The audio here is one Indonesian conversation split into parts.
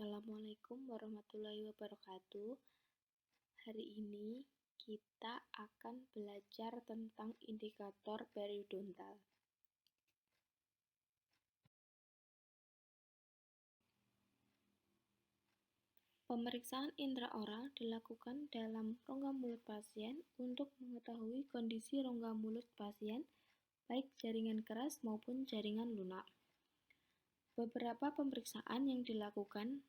Assalamualaikum warahmatullahi wabarakatuh. Hari ini kita akan belajar tentang indikator periodontal. Pemeriksaan intraoral dilakukan dalam rongga mulut pasien untuk mengetahui kondisi rongga mulut pasien, baik jaringan keras maupun jaringan lunak. Beberapa pemeriksaan yang dilakukan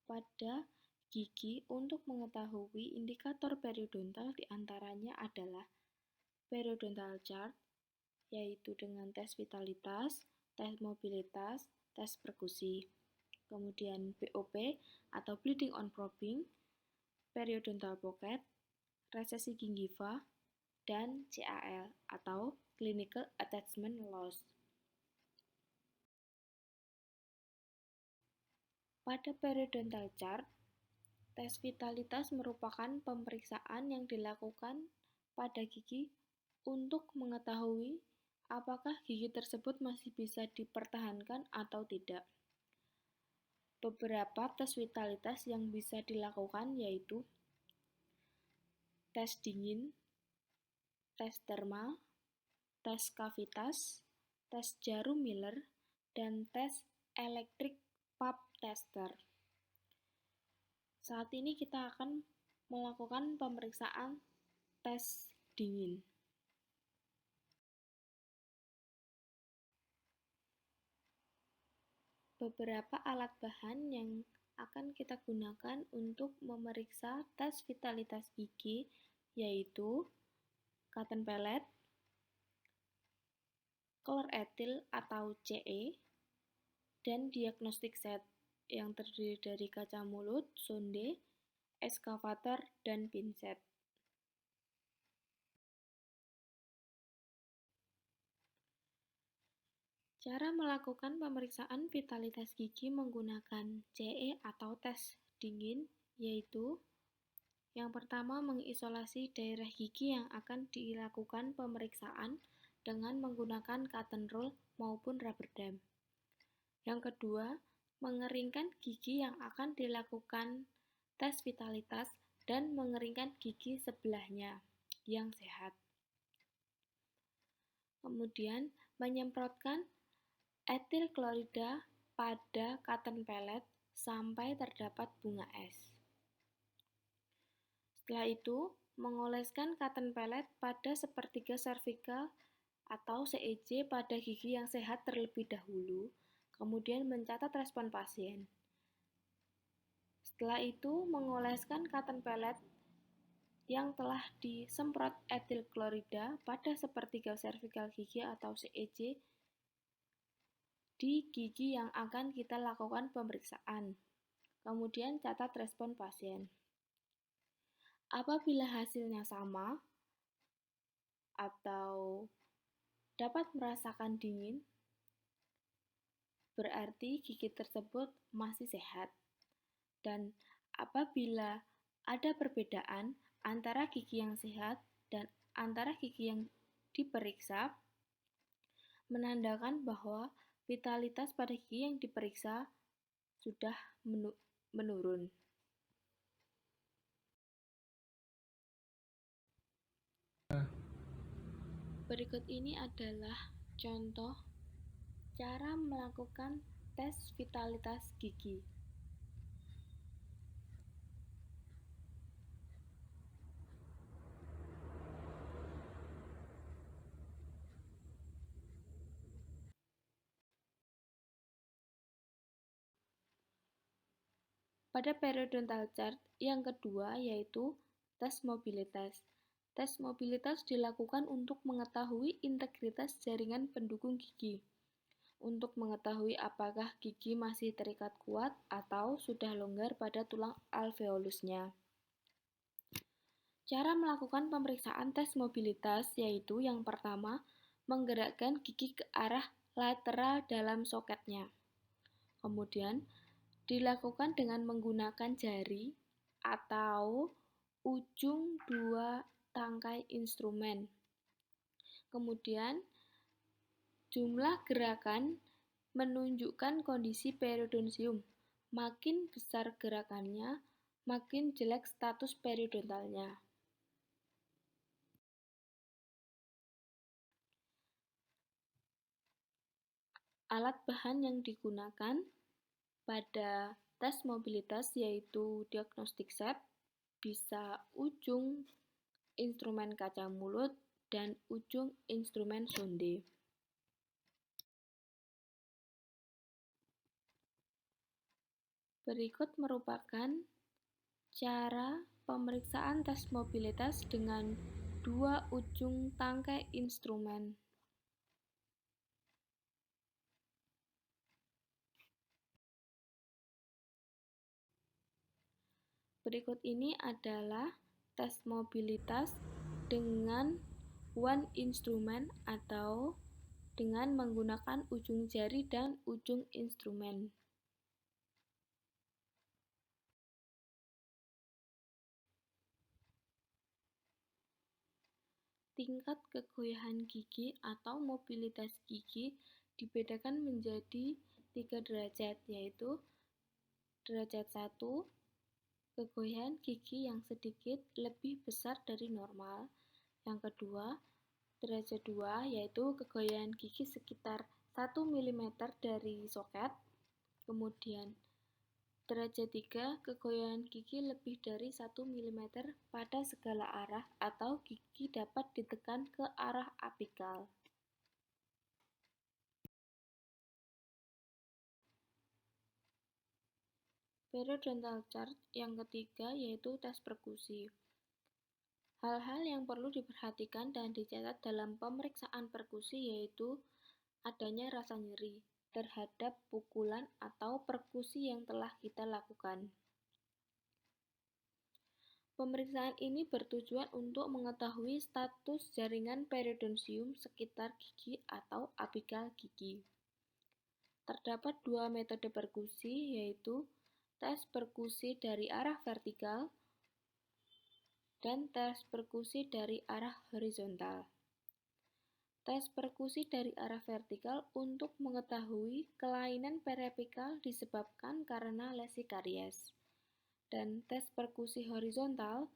pada gigi untuk mengetahui indikator periodontal diantaranya adalah periodontal chart, yaitu dengan tes vitalitas, tes mobilitas, tes perkusi. Kemudian BOP atau bleeding on probing, periodontal pocket, resesi gingiva, dan CAL atau clinical attachment loss. Pada periodontal chart, tes vitalitas merupakan pemeriksaan yang dilakukan pada gigi untuk mengetahui apakah gigi tersebut masih bisa dipertahankan atau tidak. Beberapa tes vitalitas yang bisa dilakukan yaitu tes dingin, tes termal, tes kavitas, tes jarum Miller, dan tes electric pap tester. Saat ini kita akan melakukan pemeriksaan tes dingin. Beberapa alat bahan yang akan kita gunakan untuk memeriksa tes vitalitas gigi yaitu cotton pellet, color ethyl atau CE, dan diagnostic set yang terdiri dari kaca mulut, sonde, eskavator, dan pinset. Cara melakukan pemeriksaan vitalitas gigi menggunakan CE atau tes dingin yaitu yang pertama, mengisolasi daerah gigi yang akan dilakukan pemeriksaan dengan menggunakan cotton roll maupun rubber dam. Yang kedua, mengeringkan gigi yang akan dilakukan tes vitalitas dan mengeringkan gigi sebelahnya yang sehat. Kemudian, menyemprotkan etil klorida pada cotton pellet sampai terdapat bunga es. Setelah itu, mengoleskan cotton pellet pada sepertiga cervical atau CEC pada gigi yang sehat terlebih dahulu, kemudian mencatat respon pasien. Setelah itu, mengoleskan cotton pellet yang telah disemprot etil klorida pada sepertiga cervical gigi atau CEC di gigi yang akan kita lakukan pemeriksaan. Kemudian catat respon pasien. Apabila hasilnya sama atau dapat merasakan dingin, berarti gigi tersebut masih sehat. Dan apabila ada perbedaan antara gigi yang sehat dan antara gigi yang diperiksa, menandakan bahwa vitalitas pada gigi yang diperiksa sudah menurun. Berikut ini adalah contoh cara melakukan tes vitalitas gigi. Pada periodontal chart yang kedua yaitu tes mobilitas. Tes mobilitas dilakukan untuk mengetahui integritas jaringan pendukung gigi, untuk mengetahui apakah gigi masih terikat kuat atau sudah longgar pada tulang alveolusnya. Cara melakukan pemeriksaan tes mobilitas yaitu yang pertama, menggerakkan gigi ke arah lateral dalam soketnya. Kemudian, dilakukan dengan menggunakan jari atau ujung dua tangkai instrumen. Kemudian, jumlah gerakan menunjukkan kondisi periodontium Makin besar gerakannya, makin jelek status periodontalnya. Alat bahan yang digunakan pada tes mobilitas yaitu diagnostik set, bisa ujung instrumen kaca mulut dan ujung instrumen sonde. Berikut merupakan cara pemeriksaan tes mobilitas dengan dua ujung tangkai instrumen. Berikut ini adalah tes mobilitas dengan one instrumen atau dengan menggunakan ujung jari dan ujung instrumen. Tingkat kegoyahan gigi atau mobilitas gigi dibedakan menjadi 3 derajat, yaitu derajat 1, kegoyahan gigi yang sedikit lebih besar dari normal. Yang kedua, derajat 2, yaitu kegoyahan gigi sekitar 1 mm dari soket. Kemudian, derajat 3, kegoyahan gigi lebih dari 1 mm pada segala arah atau gigi dapat ditekan ke arah apikal. Periodontal chart yang ketiga yaitu tes perkusi. Hal-hal yang perlu diperhatikan dan dicatat dalam pemeriksaan perkusi yaitu adanya rasa nyeri terhadap pukulan atau perkusi yang telah kita lakukan. Pemeriksaan ini bertujuan untuk mengetahui status jaringan periodontium sekitar gigi atau apikal gigi. Terdapat dua metode perkusi, yaitu tes perkusi dari arah vertikal dan tes perkusi dari arah horizontal. Tes perkusi dari arah vertikal untuk mengetahui kelainan periapikal disebabkan karena lesi karies. Dan tes perkusi horizontal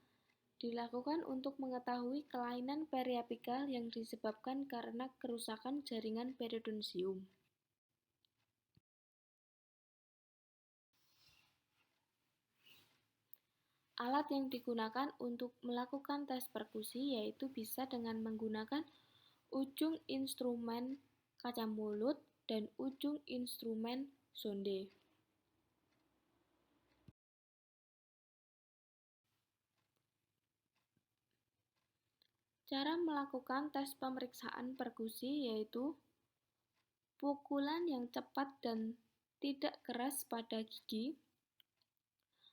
dilakukan untuk mengetahui kelainan periapikal yang disebabkan karena kerusakan jaringan periodontium. Alat yang digunakan untuk melakukan tes perkusi yaitu bisa dengan menggunakan ujung instrumen kaca mulut dan ujung instrumen sonde. Cara melakukan tes pemeriksaan perkusi yaitu pukulan yang cepat dan tidak keras pada gigi,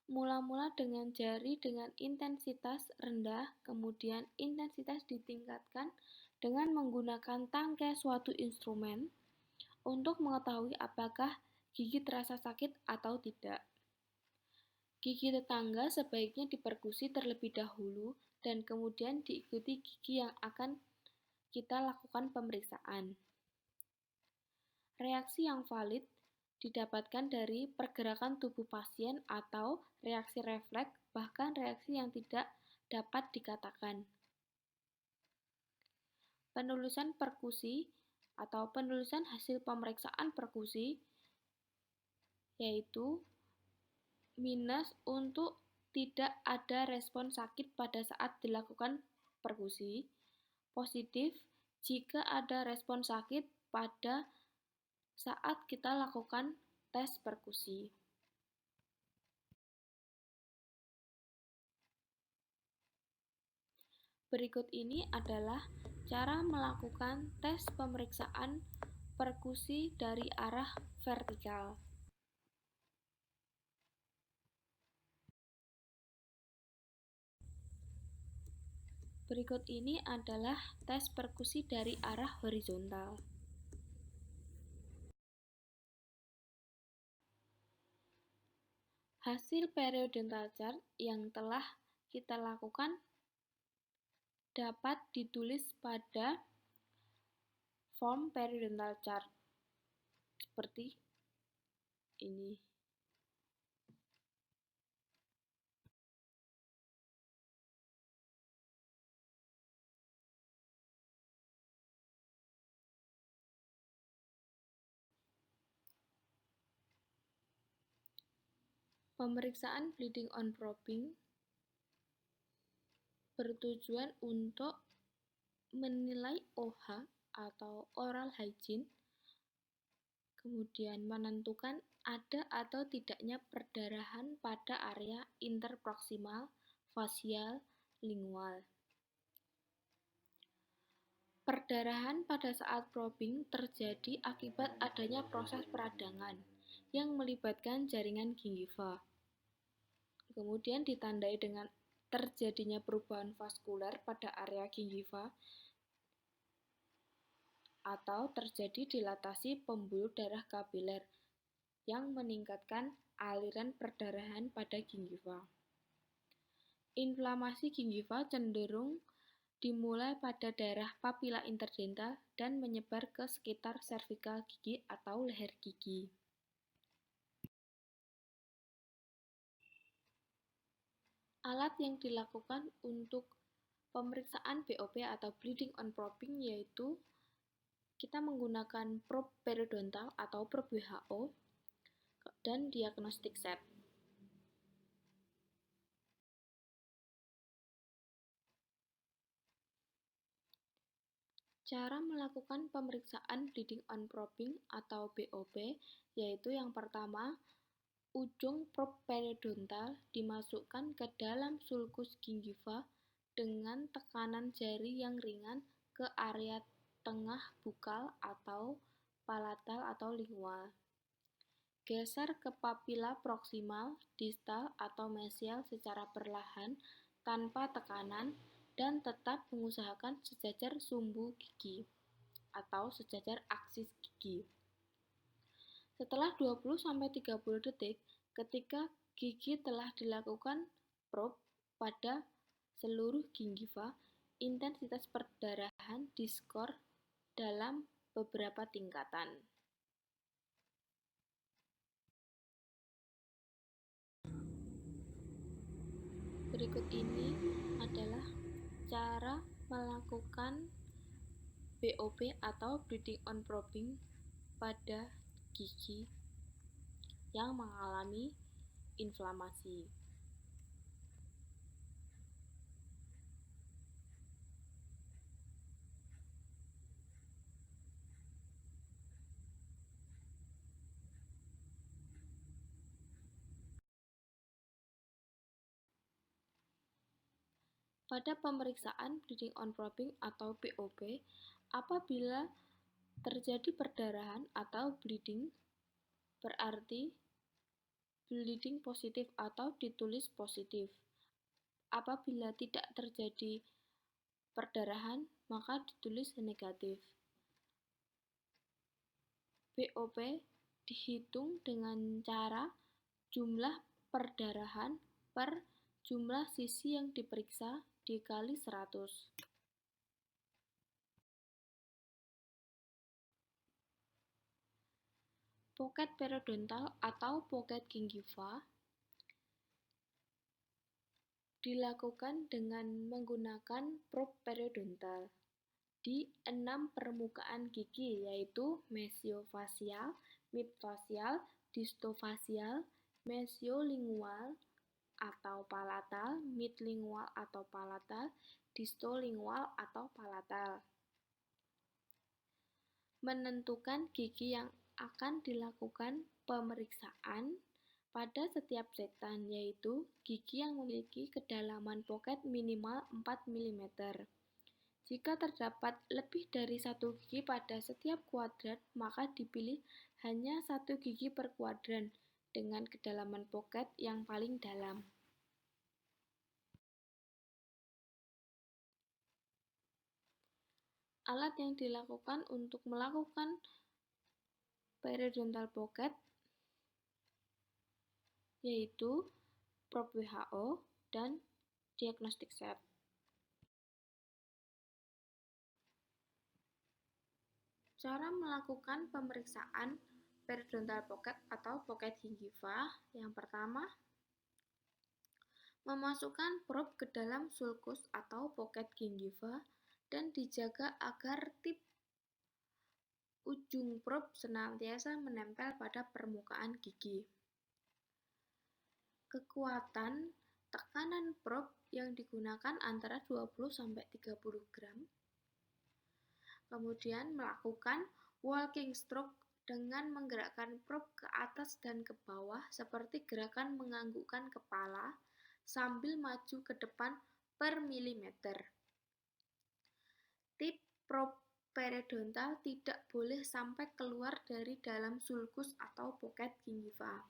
mula-mula dengan jari dengan intensitas rendah, kemudian intensitas ditingkatkan dengan menggunakan tangkai suatu instrumen untuk mengetahui apakah gigi terasa sakit atau tidak. Gigi tetangga sebaiknya diperkusi terlebih dahulu dan kemudian diikuti gigi yang akan kita lakukan pemeriksaan. Reaksi yang valid didapatkan dari pergerakan tubuh pasien atau reaksi refleks, bahkan reaksi yang tidak dapat dikatakan. Penulisan perkusi atau penulisan hasil pemeriksaan perkusi yaitu minus untuk tidak ada respon sakit pada saat dilakukan perkusi, positif jika ada respon sakit pada saat kita lakukan tes perkusi. Berikut ini adalah cara melakukan tes pemeriksaan perkusi dari arah vertikal. Berikut ini adalah tes perkusi dari arah horizontal. Hasil periodontal chart yang telah kita lakukan dapat ditulis pada form periodontal chart seperti ini. Pemeriksaan bleeding on probing bertujuan untuk menilai OH atau oral hygiene, kemudian menentukan ada atau tidaknya perdarahan pada area interproksimal, fasial, lingual. Perdarahan pada saat probing terjadi akibat adanya proses peradangan yang melibatkan jaringan gingiva. Kemudian ditandai dengan terjadinya perubahan vaskuler pada area gingiva atau terjadi dilatasi pembuluh darah kapiler yang meningkatkan aliran perdarahan pada gingiva. Inflamasi gingiva cenderung dimulai pada daerah papila interdental dan menyebar ke sekitar servikal gigi atau leher gigi. Alat yang dilakukan untuk pemeriksaan BOP atau bleeding on probing yaitu kita menggunakan probe periodontal atau probe WHO dan diagnostic set. Cara melakukan pemeriksaan bleeding on probing atau BOP yaitu yang pertama, ujung probe periodontal dimasukkan ke dalam sulcus gingiva dengan tekanan jari yang ringan ke area tengah bukal atau palatal atau lingual. Geser ke papila proksimal, distal, atau mesial secara perlahan tanpa tekanan dan tetap mengusahakan sejajar sumbu gigi atau sejajar aksis gigi. Setelah 20-30 detik, ketika gigi telah dilakukan probe pada seluruh gingiva, intensitas perdarahan diskor dalam beberapa tingkatan. Berikut ini adalah cara melakukan BOP atau bleeding on probing pada gigi yang mengalami inflamasi. Pada pemeriksaan bleeding on probing atau BOP, apabila terjadi perdarahan atau bleeding, berarti bleeding positif atau ditulis positif. Apabila tidak terjadi perdarahan, maka ditulis negatif. BOP dihitung dengan cara jumlah perdarahan per jumlah sisi yang diperiksa dikali 100. Pocket periodontal atau pocket gingiva dilakukan dengan menggunakan probe periodontal di 6 permukaan gigi yaitu mesiofasial, midfasial, distofasial, mesiolingual atau palatal, midlingual atau palatal, distolingual atau palatal. Menentukan gigi yang akan dilakukan pemeriksaan pada setiap setan yaitu gigi yang memiliki kedalaman pocket minimal 4 mm. Jika terdapat lebih dari satu gigi pada setiap kuadran, maka dipilih hanya satu gigi per kuadran dengan kedalaman pocket yang paling dalam. Alat yang dilakukan untuk melakukan periodontal pocket yaitu probe WHO dan diagnostic set. Cara melakukan pemeriksaan periodontal pocket atau pocket gingiva yang pertama, memasukkan probe ke dalam sulcus atau pocket gingiva dan dijaga agar tip ujung probe senantiasa menempel pada permukaan gigi. Kekuatan tekanan probe yang digunakan antara 20-30 gram. Kemudian melakukan walking stroke dengan menggerakkan probe ke atas dan ke bawah seperti gerakan menganggukkan kepala sambil maju ke depan per milimeter. Tip probe periodontal tidak boleh sampai keluar dari dalam sulcus atau pocket gingiva.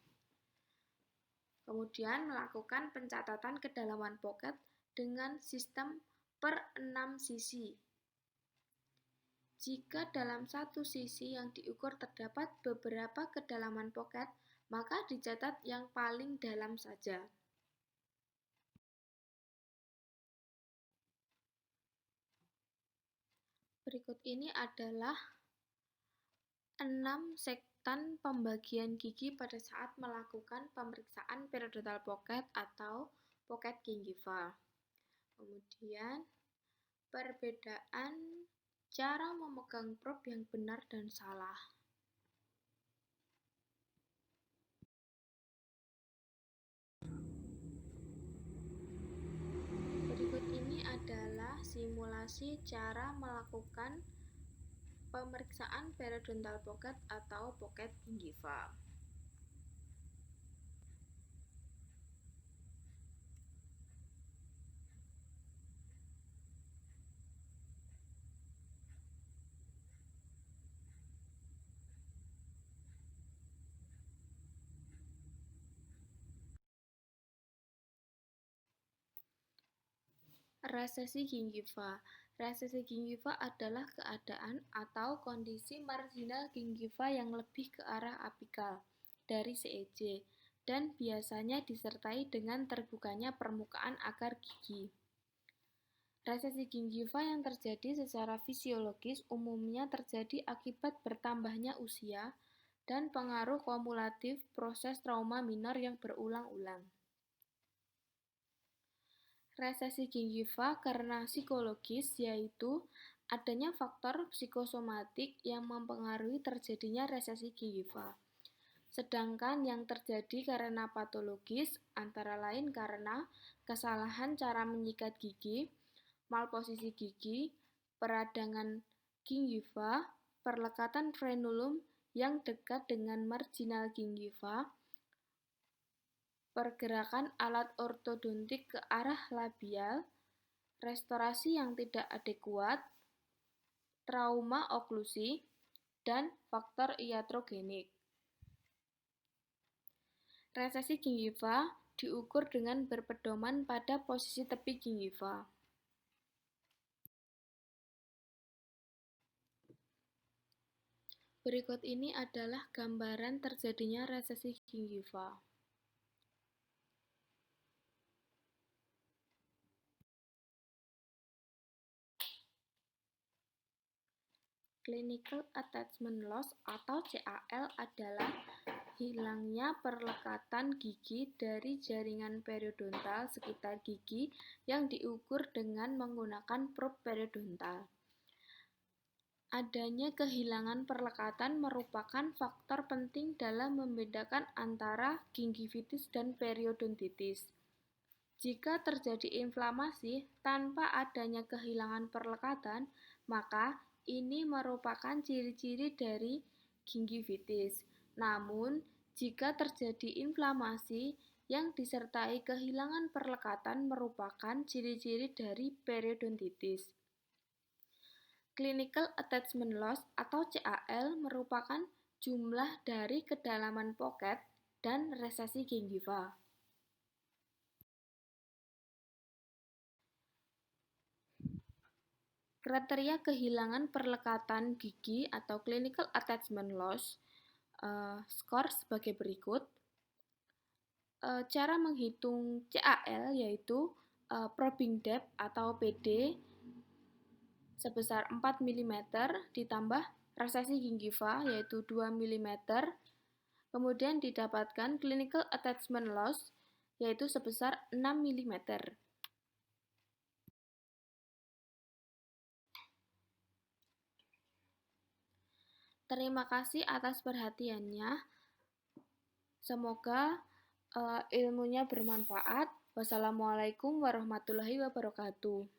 Kemudian melakukan pencatatan kedalaman pocket dengan sistem per 6 sisi. Jika dalam satu sisi yang diukur terdapat beberapa kedalaman pocket, maka dicatat yang paling dalam saja. Berikut ini adalah 6 sektan pembagian gigi pada saat melakukan pemeriksaan periodontal pocket atau pocket gingiva. Kemudian, perbedaan cara memegang probe yang benar dan salah. Berikut ini adalah simulasi cara melakukan pemeriksaan periodontal pocket atau pocket gingiva. Resesi gingiva. Resesi gingiva adalah keadaan atau kondisi marginal gingiva yang lebih ke arah apikal dari CEJ dan biasanya disertai dengan terbukanya permukaan agar gigi. Resesi gingiva yang terjadi secara fisiologis umumnya terjadi akibat bertambahnya usia dan pengaruh kumulatif proses trauma minor yang berulang-ulang. Resesi gingiva karena psikologis yaitu adanya faktor psikosomatik yang mempengaruhi terjadinya resesi gingiva. Sedangkan yang terjadi karena patologis antara lain karena kesalahan cara menyikat gigi, malposisi gigi, peradangan gingiva, perlekatan frenulum yang dekat dengan marginal gingiva, pergerakan alat ortodontik ke arah labial, restorasi yang tidak adekuat, trauma oklusi, dan faktor iatrogenik. Resesi gingiva diukur dengan berpedoman pada posisi tepi gingiva. Berikut ini adalah gambaran terjadinya resesi gingiva. Clinical Attachment Loss atau CAL adalah hilangnya perlekatan gigi dari jaringan periodontal sekitar gigi yang diukur dengan menggunakan probe periodontal. Adanya kehilangan perlekatan merupakan faktor penting dalam membedakan antara gingivitis dan periodontitis. Jika terjadi inflamasi tanpa adanya kehilangan perlekatan, maka ini merupakan ciri-ciri dari gingivitis. Namun, jika terjadi inflamasi yang disertai kehilangan perlekatan merupakan ciri-ciri dari periodontitis. Clinical Attachment Loss atau CAL merupakan jumlah dari kedalaman pocket dan resesi gingiva. Kriteria kehilangan perlekatan gigi atau clinical attachment loss skor sebagai berikut. Cara menghitung CAL yaitu probing depth atau PD sebesar 4 mm ditambah resesi gingiva yaitu 2 mm. Kemudian didapatkan clinical attachment loss yaitu sebesar 6 mm. Terima kasih atas perhatiannya. Semoga ilmunya bermanfaat. Wassalamualaikum warahmatullahi wabarakatuh.